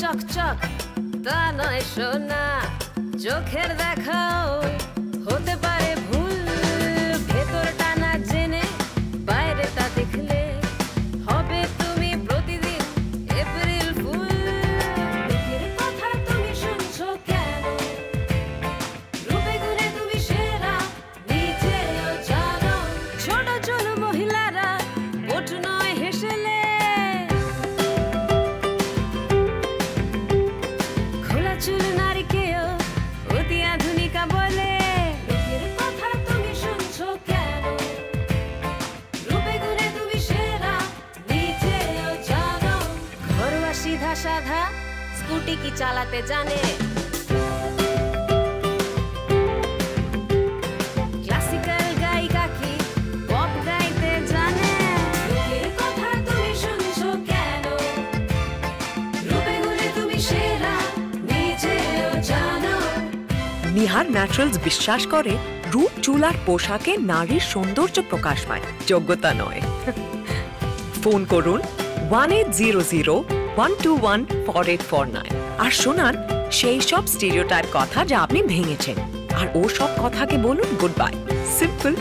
চকচক তা নয় সোনা, চোখের দেখাও হতে পারে ভুল, ভেতরটা না জেনে বাইরেটা দেখলে হবে তুমি প্রতিদিন এপ্রিল ফুল। মুখের কথা তুমি শুনছো কেন, রূপে গুণে তুমি সেরা নিজেও জানো। ছোট ছোট মহিলারা ওঠ নয় হেসেলে, খোলা চুল নারীকেও অতি আধুনিকা বলে। মুখের কথা তুমি শুনছো কেন, রূপে গুণে তুমি সেরা নিজেও জানো। ঘরোয়া সিধা সাধা স্কুটি কি চালাতে জানে, ক্লাসিক্যাল গায়িকা কি পপ গাইতে জানে। মুখের কথা তুমি শুনছো কেন, রূপে গুণে তুমি সেরা নিজেও জানো। নিহার ন্যাচারালস বিশ্বাস করে রূপ চুল আর পোশাকে নারীর সৌন্দর্য প্রকাশ পায়, যোগ্যতা নয়। ফোন করুন 1800-121-4849 আর শোনান সেই সব স্টেরিওটাইপ কথা যা আপনি ভেঙেছেন, আর ও সব কথাকে বলুন গুড বাই। সিম্পল।